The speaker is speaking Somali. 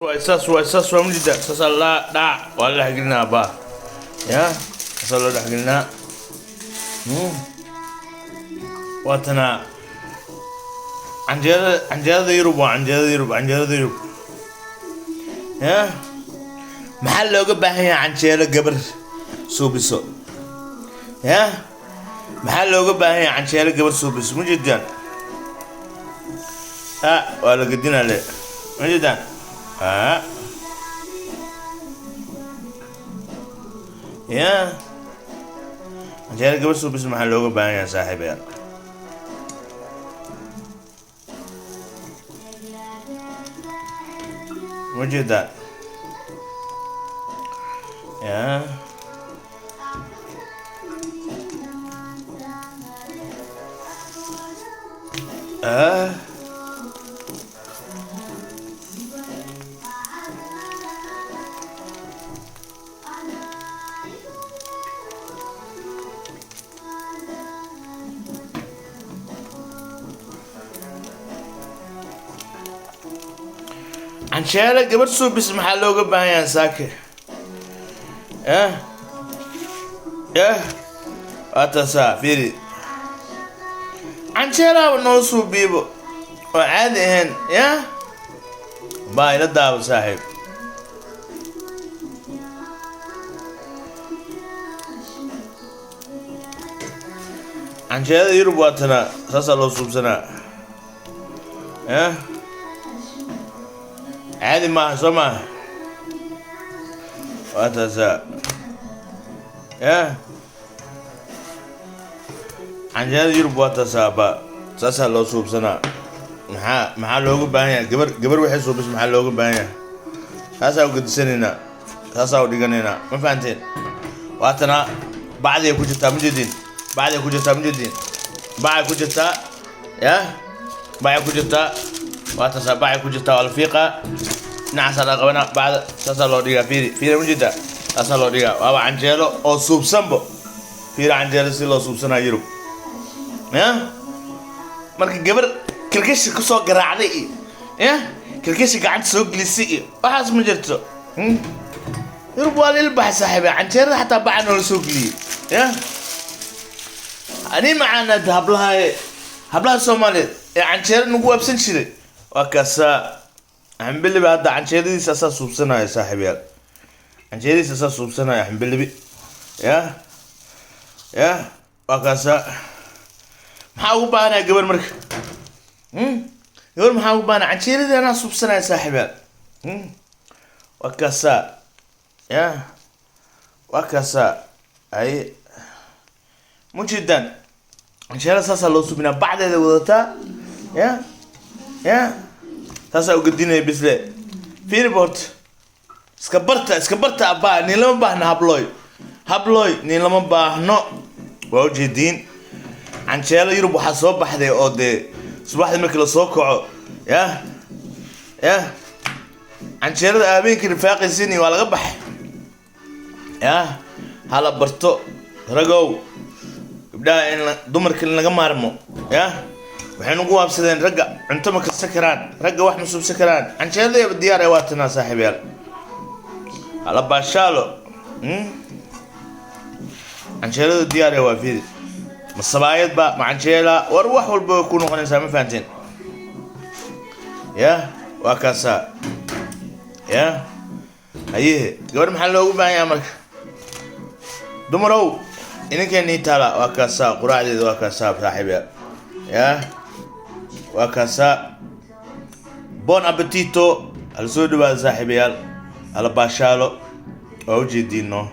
وإساس ومجد إساس الله دع والله قلنا با يا إساس الله دع قلنا واتنا عن جهة يروب يا محل لو قبها عن جهة قبر سوبسو يا محل لو قبها عن جهة قبر سوبسو مجدا ولا قدنا له مجدا يا جاي قبل سوق بس محل لوجو بان يا صاحبي يا موجودة يا عن شارع قبل سوق بس محل لوجو بان يا ساكي أتسافري عن شارع ونوصو بيبو وعادي هن يا باي لا داو صاحب عن شارع يربواتنا ساسالو سوبسنا عادي ما سمع واتسا عن جهة يربو تسابا ساسا لو سوب سنة محل لوجو بانيا قبر وحي سوب بس محل لوجو بانيا ساسا وقد سننا ساسا وديغنينا ما فهمتين واتنا بعد يكوجتا مجدين بعد يكوجتا بعد يكوجتا واتسا بعد يكوجتا والفيقة نعس على قبنا بعد ساسا لو ديغا فيري مجدا ساسا لو ديغا وابا عنجيلو او سوب سنبو فيري عنجيلو سي لو سوب سنة يروب marka gabar kalkashi ku soo garaacday kalkashi gacanta soo gelisay waxaas ma jirto yurub waa lil bax saaxiibay canjeerada xataa bacna la soo geliyay ani macana hablaha Soomaaliyeed ee canjeerada nagu absan jiray waa kaasa hanbili ba hadda canjeeradiisa asaas suubsanaya saaxiibayaal canjeeradiisa asaas suubsanaya hanbili waa kaasa maxaa ugu baahanaa gabar marka gabar maxaa ugu baahanaa canjeeradii anaa subsanaya saaxiibayaal waa kaasaa waa kaasaa ay mujidan canjeerada saasaa loo subinaa bacdeeda wadataa saasaa ugadinaya bisle fiiribort iska barta abbaa nin lama baahno habloy nin lama baahno waa ujeediin canjeelo yurub waxaa soo baxday oo dee subaxdii markii la soo kaco canjeelada habeenkii rifaaqaysiini waa laga baxay hala barto ragow gabdhaha in dumarka in laga maarmo waxay nagu waabsadeen ragga cunto ma karsan karaan ragga wax ma subsan karaan canjeelada diyaar ay waatanaa saaxiibayaal hala baashaalo canjeelada diyaar ay waa fidi مصبايد با معنجيلا وروح والبو يكونوا غنيسا ما فهمتين وكاسا ايه قبل محل لوغو بان يا مرك دمرو انك نيتالا وكاسا قراعدي وكاسا صاحبي وكاسا بون ابيتيتو السودو صاحبي على باشالو اوجي دينو